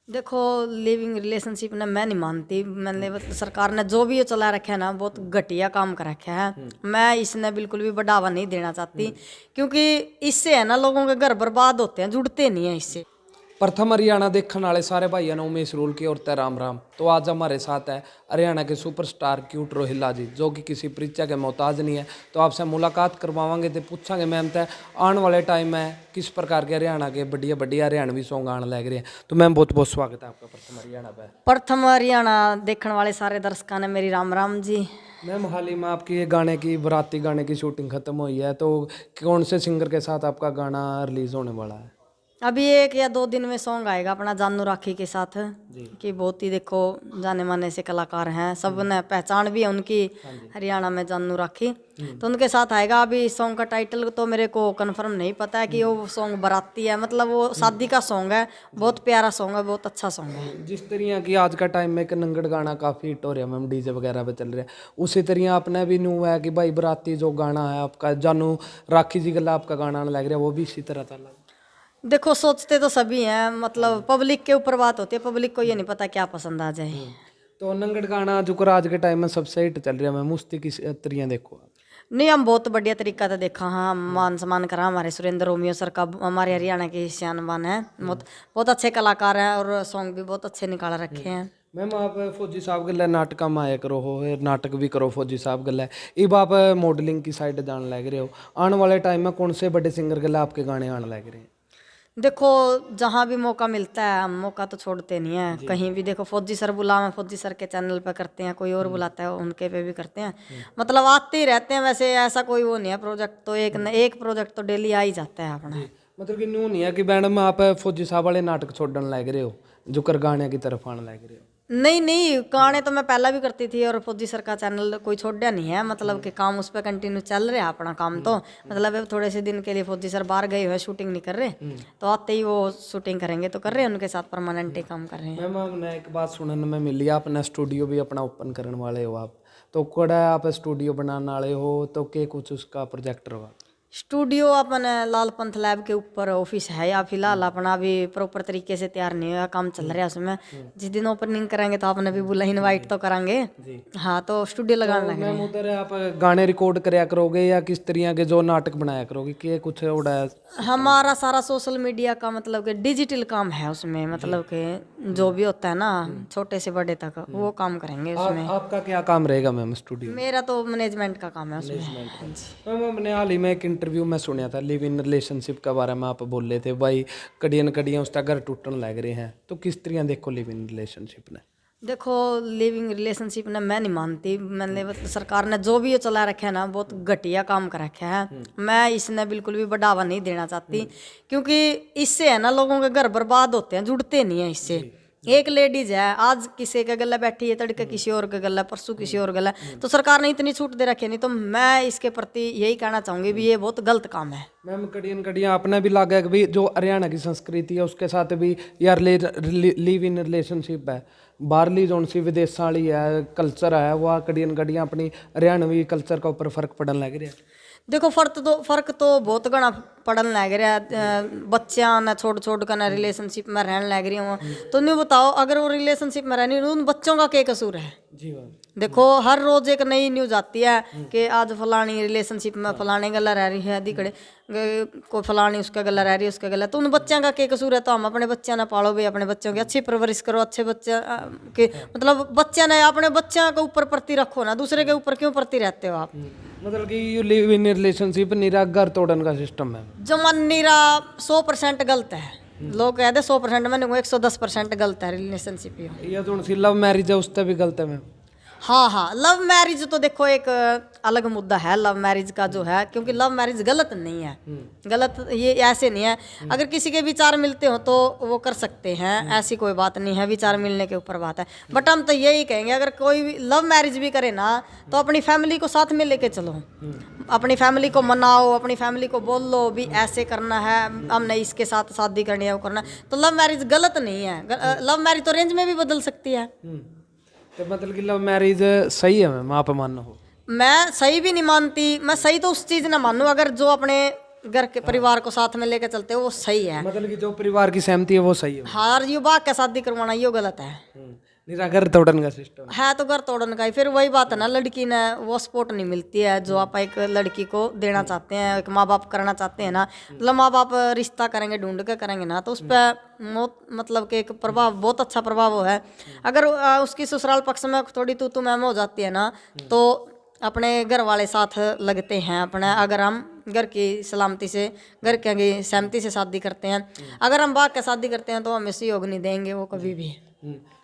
देखो, living relationship ना मैं नहीं मानती। मैंने सरकार ने जो भी ये चला रखा है ना, बहुत घटिया काम कर रखा है। मैं इसने बिल्कुल भी बढ़ावा नहीं देना चाहती, क्योंकि इससे है ना लोगों के घर बर्बाद होते हैं, जुड़ते नहीं है इससे। प्रथम हरियाणा देखने वाले सारे भाइयों ने उमेश रूल की और राम राम। तो आज हमारे साथ है हरियाणा के सुपरस्टार क्यूट रोहिला जी, जो कि किसी परिचय के मोहताज नहीं है। तो आपसे मुलाकात करवावांगे तो पूछांगे मैम तय आने वाले टाइम में किस प्रकार के हरियाणा के बढ़िया बढ़िया हरियाणवी सॉन्ग आने लग रहे हैं। तो मैम बहुत बहुत स्वागत है आपका प्रथम हरियाणा पर। प्रथम हरियाणा देखने वाले सारे दर्शकों ने मेरी राम राम जी। मैम हाल ही में आपकी ये गाने की बराती गाने की शूटिंग खत्म हुई है, तो कौन से सिंगर के साथ आपका गाना रिलीज होने वाला है? अभी 1 या 2 दिन में सॉन्ग आएगा अपना जानू राखी के साथ, कि बहुत ही देखो जाने माने से कलाकार हैं, सब ने पहचान भी है उनकी हरियाणा में, जानू राखी। तो उनके साथ आएगा। अभी सॉन्ग का टाइटल तो मेरे को कंफर्म नहीं पता है कि वो सॉन्ग बराती है, मतलब वो शादी का सॉन्ग है। बहुत प्यारा सॉन्ग है, बहुत अच्छा सॉन्ग है। जिस तरह की आज का टाइम में कन्नड़ गाना काफ़ी हिट हो रहा है मैम, डीजे वगैरह पे चल रहा है, उसी तरह आपने भी न्यू है कि भाई बराती जो गाना है आपका जानू राखी जी गला आपका गाना आने लग रहा है, वो भी इसी तरह चल। देखो, सोचते तो सभी हैं, मतलब पब्लिक के ऊपर बात होती है, पब्लिक को ये नहीं पता क्या पसंद आ जाए। तो नंगड़ गाना जो आज के टाइम में सबसे हिट चल रहा है मैम, उस किस तरह देखो आप? नहीं, हम बहुत बढ़िया तरीका से देखा। हाँ, मान सम्मान करा हमारे सुरेंद्र रोमियो सर का, हमारे हरियाणा के शानवान है। बहुत बहुत अच्छे कलाकार हैं और सॉन्ग भी बहुत अच्छे निकाल रखे हैं। मैम आप फौजी साहब गल्ला नाटक में आया करो हो, नाटक भी करो फौजी साहब गल्ला, अब आप मॉडलिंग की साइड जाने लग रहे हो। आने वाले टाइम में कौन से बड़े सिंगर गल्ला आपके गाने आने लग रहे हैं? देखो, जहाँ भी मौका मिलता है हम मौका तो छोड़ते नहीं है। कहीं भी देखो, फौजी सर बुलावे, फौजी सर के चैनल पे करते हैं, कोई और बुलाता है उनके पे भी करते हैं। मतलब आते ही रहते हैं, वैसे ऐसा कोई वो नहीं है। प्रोजेक्ट तो एक न एक प्रोजेक्ट तो डेली आ ही जाता है अपना। मतलब कि न्यू नहीं है कि मैडम आप फौजी साहब वाले नाटक छोड़ने लग रहे हो, जो कर गाने की तरफ आने लग रहे हो? नहीं नहीं, गाने तो मैं पहला भी करती थी, और फौजी सर का चैनल कोई छोड़ा नहीं है। मतलब कि काम उस पर कंटिन्यू चल रहा है अपना काम। तो मतलब अब थोड़े से दिन के लिए फौजी सर बाहर गए हुए, शूटिंग नहीं कर रहे, तो आते ही वो शूटिंग करेंगे तो कर रहे हैं, उनके साथ परमानेंट ही काम कर रहे हैं। मैम हमने एक बात सुनने में मिली, अपना स्टूडियो भी अपना ओपन करने वाले हो आप, तो कड़ा आप स्टूडियो बनाने वाले हो, तो क्या कुछ उसका प्रोजेक्ट होगा? स्टूडियो अपन लाल पंथ लैब के ऊपर ऑफिस है, या फिलहाल अपना अभी प्रॉपर तरीके से तैयार नहीं हुआ, काम चल रहा है उसमें। जिस दिन ओपनिंग करेंगे तो आपने भी बुला, इनवाइट तो करांगे। हाँ, तो स्टूडियो लगाने लगे मैम हैं। उधर आप गाने रिकॉर्ड कराया करोगे या किस तरह के जो नाटक बनाया करोगे, कि कुछ उड़ा? हमारा सारा सोशल मीडिया का मतलब कि डिजिटल काम है उसमें, मतलब कि जो भी होता है ना, छोटे से बड़े तक वो काम करेंगे उसमें। आपका क्या काम रहेगा मैम स्टूडियो में? मेरा तो मैनेजमेंट का काम है उसमें। हाँ जी। मैम हमने हाल ही में एक इंटरव्यू में सुना था, लिव इन रिलेशनशिप के बारे में आप बोल रहे थे भाई कड़ियन कड़ियाँ उसका घर टूटने लग रहे हैं, तो किस तरह देखो लिव इन रिलेशनशिप ने? देखो, लिविंग रिलेशनशिप ना मैं नहीं मानती। मैंने सरकार ने जो भी ये चला रखा है ना, बहुत घटिया काम कर रखा है। मैं इसने बिल्कुल भी बढ़ावा नहीं देना चाहती, क्योंकि इससे है ना लोगों के घर बर्बाद होते हैं, जुड़ते नहीं है इससे। एक लेडीज है, आज किसी के गला बैठी है, तड़के किसी और के गला, परसों किसी और गला। तो सरकार ने इतनी छूट दे रखी है। नहीं तो मैं इसके प्रति यही कहना चाहूंगी भी ये बहुत गलत काम है। मैम कड़ियन कड़ियाँ आपने भी लगा कि भी जो हरियाणा की संस्कृति है उसके साथ भी यार लिव इन रिलेशनशिप है, बाहरली जोन सी विदेशों वाली है कल्चर है, वह कड़ियन कड़ियाँ अपनी हरियाणवी कल्चर के ऊपर फर्क पड़ने लग रहा है। देखो, फर्क तो बहुत घना पड़न लग रहा है। बच्चा ना छोड़ छोड़ कर ना रिलेशनशिप में रहने लग रही हूँ। तो नहीं बताओ, अगर वो रिलेशनशिप में रहनी, उन बच्चों का क्या कसूर है? जी मैम। देखो, हर रोज एक नई न्यूज आती है कि आज फलानी रिलेशनशिप में फलाने गला रह रही है, दिखड़े कोई फलानी उसका गला रह रही है, उसका गला। तो उन बच्चों का क्या कसूर है? तो हम अपने बच्चे ना पालो भाई, अपने बच्चों की अच्छी परवरिश करो, अच्छे बच्चे के मतलब बच्चे ने अपने बच्चों के ऊपर प्रति रखो ना, दूसरे के ऊपर क्यों प्रति रहते हो आप? मतलब कि यू लिव इन रिलेशनशिप निरा घर तोड़ने का सिस्टम है जो मन नीरा 100% गलत है। लोग कहते 100%, मैंने 110% गलत है रिलेशनशिप ये। या जो सी लव मैरिज है उससे भी गलत है मैम? हाँ हाँ, लव मैरिज तो देखो एक अलग मुद्दा है लव मैरिज का जो है, क्योंकि लव मैरिज गलत नहीं है। गलत ये ऐसे नहीं है। अगर किसी के विचार मिलते हो तो वो कर सकते हैं, ऐसी कोई बात नहीं है, विचार मिलने के ऊपर बात है। बट हम तो यही कहेंगे, अगर कोई भी लव मैरिज भी करे ना, तो अपनी फैमिली को साथ में लेके चलो, अपनी फैमिली को मनाओ, अपनी फैमिली को बोल लो भी ऐसे करना है, हमने इसके साथ शादी करनी है, वो करना है। तो लव मैरिज गलत नहीं है। लव मैरिज तो रेंज में भी बदल सकती है। तो मतलब कि लव मैरिज सही है मैम, आप मानो हो? मैं सही भी नहीं मानती। मैं सही तो उस चीज़ ना मानूँ, अगर जो अपने घर के परिवार को साथ में लेकर चलते हैं वो सही है। मतलब कि जो परिवार की सहमति है वो सही है। हार युवा के शादी करवाना ये गलत है। निरा घर तोड़न का सिस्टम है तो घर तोड़न का ही। फिर वही बात है ना, लड़की ने वो सपोर्ट नहीं मिलती है जो आप एक लड़की को देना चाहते हैं, एक माँ बाप करना चाहते हैं ना। मतलब माँ बाप रिश्ता करेंगे, ढूंढ के करेंगे ना, तो उस पर मतलब कि एक प्रभाव, बहुत अच्छा प्रभाव वो है। अगर उसकी ससुराल पक्ष में थोड़ी तू मैम हो जाती है ना, तो अपने घर वाले साथ लगते हैं अपने। अगर हम घर की सलामती से, घर की सहमति से शादी करते हैं, अगर हम बाग के शादी करते हैं तो हम इसी योग नहीं देंगे वो कभी भी।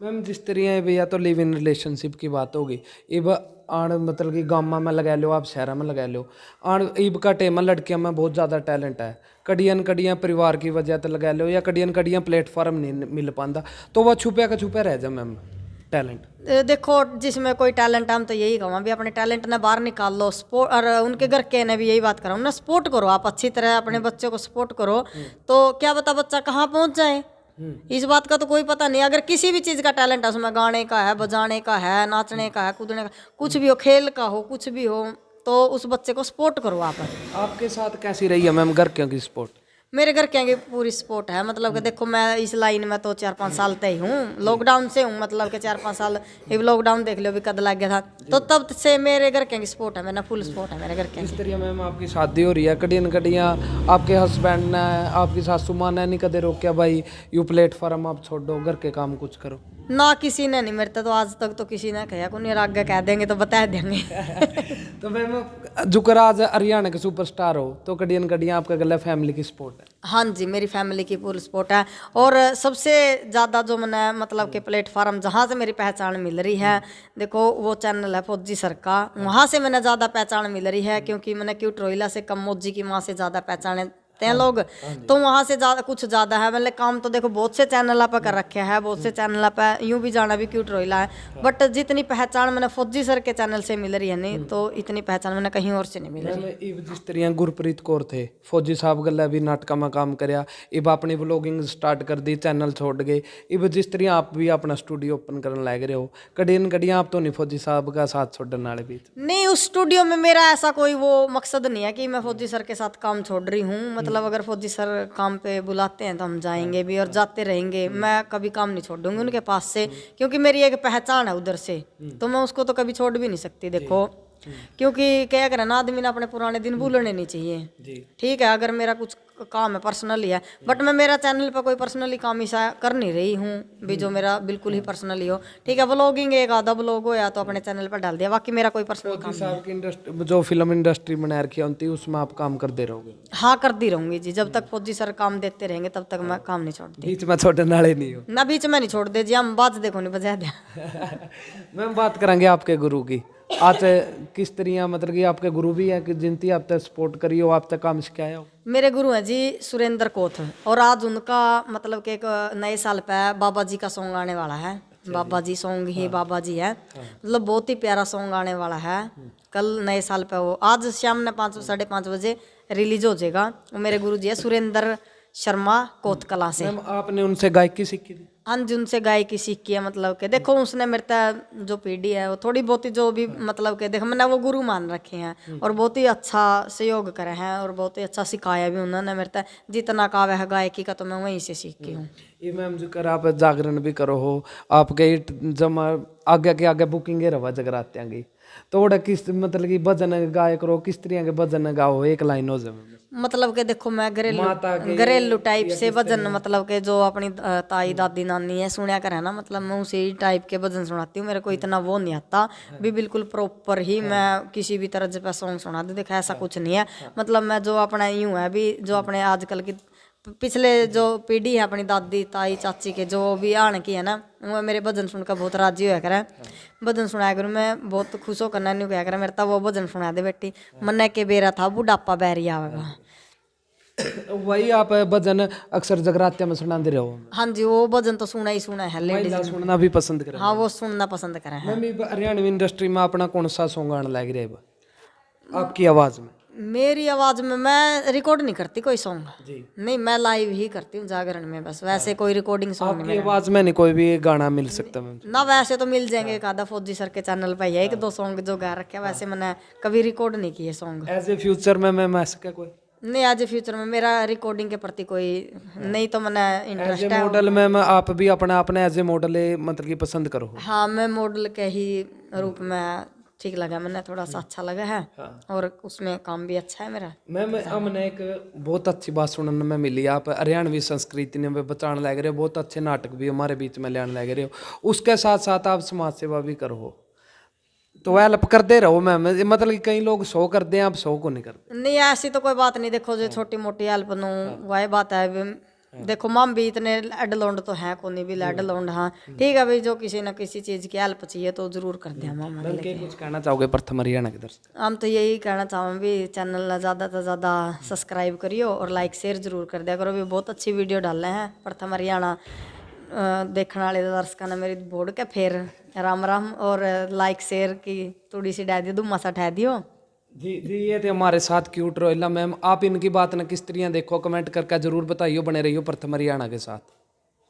मैम जिस तरह भैया तो लिव इन रिलेशनशिप की बात होगी। इब आण मतलब कि गाँव में लगा लो, आप शहर में लगा लो, आण इब का टेम लड़कियों में बहुत ज़्यादा टैलेंट है। कड़ियन कड़ियाँ परिवार की वजह से लगा लो, या कड़ियन कड़ियाँ प्लेटफॉर्म नहीं मिल पाता, तो वह छुपे का छुपे रह जाए मैम टैलेंट। देखो जिसमें कोई टैलेंट है हम तो यही कहूँ भी अपने टैलेंट ने बाहर निकाल लो। सपोर्ट, और उनके घर के ने भी यही बात कराऊँ ना, सपोर्ट करो आप अच्छी तरह, अपने बच्चों को सपोर्ट करो, तो क्या बता बच्चा कहाँ पहुँच जाए, इस बात का तो कोई पता नहीं। अगर किसी भी चीज़ का टैलेंट है, उसमें गाने का है, बजाने का है, नाचने का है, कूदने का, कुछ भी हो, खेल का हो, कुछ भी हो, तो उस बच्चे को सपोर्ट करो आप। आपके साथ कैसी रही है मैम घर की सपोर्ट? मेरे घर के पूरी सपोर्ट है। मतलब कि देखो मैं इस लाइन में तो 4-5 साल तक ही हूँ, लॉकडाउन से हूँ, मतलब कि 4-5 साल। ये लॉकडाउन देख लो अभी कद लग गया था, तो तब से मेरे घर के सपोर्ट है, मेरा फुल सपोर्ट है मेरे घर के। इस तरह मैम आपकी शादी हो रही है, कड़ियन कड़ियाँ आपके हस्बैंड ने, आपकी सासू माँ ने नहीं कदे रोका भाई यू प्लेटफॉर्म आप छोड़ दो, घर के काम कुछ करो? ना किसी ने नहीं, मेरे तो आज तक तो किसी ने कहा को नहीं, आगे कह देंगे तो बता देंगे। तो मैम जुकर आज हरियाणा के सुपरस्टार हो, तो कड़ियन कड़ियाँ आपका गला फैमिली की सपोर्ट है? हाँ जी, मेरी फैमिली की पूरी सपोर्ट है। और सबसे ज़्यादा जो मैंने मतलब कि प्लेटफार्म जहाँ से मेरी पहचान मिल रही है, देखो वो चैनल है फौजी सर का, वहाँ से मैंने ज़्यादा पहचान मिल रही है, क्योंकि मैंने क्यूट रोहिला से कम मोजी की माँ से ज़्यादा पहचाने हैं लोग, तो वहाँ से ज़्यादा कुछ ज़्यादा है। मतलब काम तो देखो बहुत से चैनल पर कर रखे हैं, बहुत से चैनल पर यूँ भी जाना भी क्यूट रोहिला है, बट जितनी पहचान मैंने फौजी सर के चैनल से मिल रही है नहीं, तो इतनी पहचान मैंने कहीं और से नहीं मिल रही। जिस तरह गुरप्रीत कौर थे, फौजी साहब गला भी नाटक में काम कराया, इब अपनी व्लॉगिंग स्टार्ट कर दी, चैनल छोड़ गए, इब जिस तरह आप भी अपना स्टूडियो ओपन करने लग रहे हो, कड़ियन कड़ियाँ आप तो नहीं फौजी साहब का साथ छोड़ने वाले बीच? नहीं, उस स्टूडियो में मेरा ऐसा कोई वो मकसद नहीं है कि मैं फौजी सर के साथ काम छोड़ रही हूँ। मतलब अगर फौजी सर काम पे बुलाते हैं तो हम जाएंगे भी और जाते रहेंगे, मैं कभी काम नहीं छोड़ दूंगी उनके पास से, क्योंकि मेरी एक पहचान है उधर से, तो मैं उसको तो कभी छोड़ भी नहीं सकती। देखो क्योंकि क्या करें ना, आदमी ने अपने पुराने दिन भूलने नहीं चाहिए। ठीक है, अगर मेरा कुछ काम है पर्सनली है, बट मैं मेरा चैनल पर कोई पर्सनली काम ऐसा कर नहीं रही हूँ भी जो मेरा बिल्कुल ही पर्सनली हो। ठीक है, व्लॉगिंग एक आधा व्लॉग हो या तो अपने चैनल पर डाल दिया, बाकी मेरा कोई पर्सनल काम नहीं है। की इंडस्ट्री जो फिल्म इंडस्ट्री बना रखी होती है उसमें आप काम करते रहोगे? हाँ, करती रहूंगी जी, जब तक फौजी सर काम देते रहेंगे तब तक मैं काम नहीं छोड़ती। बीच में छोड़ने वाले नहीं हो ना, बीच में नहीं छोड़ दे जी, हम बात देखो नहीं बजा दिया। मैम बात करेंगे आपके गुरु की। आज किस तरह मतलब कि आपके गुरु भी हैं कि जिनकी आप तक सपोर्ट करी हो, आप तक काम सिखाया हो? मेरे गुरु हैं जी सुरेंद्र कोथ, और आज उनका मतलब कि एक नए साल पे बाबा जी का सॉन्ग आने वाला है। बाबा जी सॉन्ग ही बाबा जी है, मतलब बहुत ही प्यारा सॉन्ग आने वाला है कल नए साल पे। वो आज शाम ने 5-5:30 बजे रिलीज हो जाएगा। वो मेरे गुरु जी है सुरेंद्र शर्मा कोथ कला से। मैम आपने उनसे गायकी सीखी थी? हाँ जी, उनसे गायकी सीखी है। मतलब कि देखो उसने मेरे तक जो पीढ़ी है वो थोड़ी बहुत ही जो भी मतलब कि देखो मैंने वो गुरु मान रखे हैं, और बहुत ही अच्छा सहयोग करे हैं, और बहुत ही अच्छा सिखाया भी उन्होंने मेरे तक। जितना काव्य है गायकी का तो मैं वहीं से सीखी हूँ। ये मैम जो कर आप जागरण भी करो हो, आपके जमा आगे के आगे बुकिंग रवा जगराते आगे, तो वो किस मतलब कि भजन गाय करो, किस तरह के भजन गाओ, एक लाइन हो जाए? मतलब कि देखो मैं घरेलू टाइप से भजन, मतलब कि जो अपनी ताई दादी नानी है सुनया करे ना, मतलब मैं उसी टाइप के भजन सुनाती हूँ। मेरे को इतना वो नहीं आता भी बिल्कुल प्रॉपर ही मैं किसी भी तरह पे सॉन्ग सुना दूँ, देखा ऐसा कुछ नहीं है। मतलब मैं जो अपना यूँ है भी जो अपने आजकल की पिछले जो पीढ़ी है अपनी दादी ताई चाची के जो भी आने की है ना, वो मेरे भजन सुनकर बहुत राजी होया करे। भजन सुनाया करूँ मैं, बहुत खुश होकर नहीं कहा करे मेरे तो वो भजन सुना दे बेटी, मन के बेरा था बुढ़ापा बैरी आवेगा। वही आप भजन अक्सर जगराते में सुना दे रहे हो? हाँ जी, वो भजन तो सुना ही सुना है, लेडीज सुनना भी पसंद करें? हाँ, वो सुनना पसंद करें हैं। हरियाणवी इंडस्ट्री में अपना कौन सा सॉन्ग आने लग रहा है आपकी आवाज में? मेरी आवाज में मैं रिकॉर्ड नहीं करती कोई सॉन्ग जी, नहीं, मैं लाइव ही करती हूँ जागरण में बस, वैसे कोई रिकॉर्डिंग सॉन्ग नहीं। आवाज में नहीं कोई भी गाना मिल सकता ना? वैसे तो मिल जाएंगे, एक आधा फौजी सर के चैनल पर है 1-2 सॉन्ग जो गा रखे हैं, वैसे मैंने कभी रिकॉर्ड नहीं किए सॉन्ग। एज ए फ्यूचर में मैं सका कोई नहीं आज फ्यूचर में मेरा रिकॉर्डिंग के प्रति कोई नहीं तो मैंने इंटरेस्ट एज ए है। मॉडल मैम आप भी अपने अपने एज ए मॉडल मतलब कि पसंद करो? हाँ मैं मॉडल के ही रूप में ठीक लगा, मैंने थोड़ा सा अच्छा लगा है और उसमें काम भी अच्छा है मेरा। मैम हमने एक बहुत अच्छी बात सुनने में मिली, आप हरियाणवी संस्कृति ने भी बचाने लग रहे हो, बहुत अच्छे नाटक भी हमारे बीच में लाने लग रहे हो, उसके साथ साथ आप समाज सेवा भी करो, तो हेल्प करते रहो मैम। मतलब कि कई लोग शो करते हैं, आप शो को नहीं करते? नहीं ऐसी तो कोई बात नहीं, देखो जो छोटी मोटी हेल्प नू वही बात है। देखो माम भी इतने लैड लोंड तो हैं, कोनी भी लैड लोंड। हाँ ठीक है भाई, जो किसी ना किसी चीज़ की हेल्प चाहिए तो जरूर कर दिया मामा। कुछ कहना चाहोगे प्रथम हरियाणा के दर्शक? हम तो यही कहना चाहूँ भी चैनल ज़्यादा से ज़्यादा सब्सक्राइब करियो और लाइक शेयर जरूर कर दिया करो। भी बहुत अच्छी वीडियो डालने हैं प्रथम हरियाणा देखने वाले दर्शकों ने मेरी बोर्ड के फिर राम राम, और लाइक शेयर की थोड़ी सी डाल दियो, दुम्मा सा ठह दियो। जी जी, ये थे हमारे साथ क्यूट रोहिला मैम। आप इनकी बात न किस तरह देखो, कमेंट करके जरूर बताइए। बने रहियो प्रथम हरियाणा के साथ।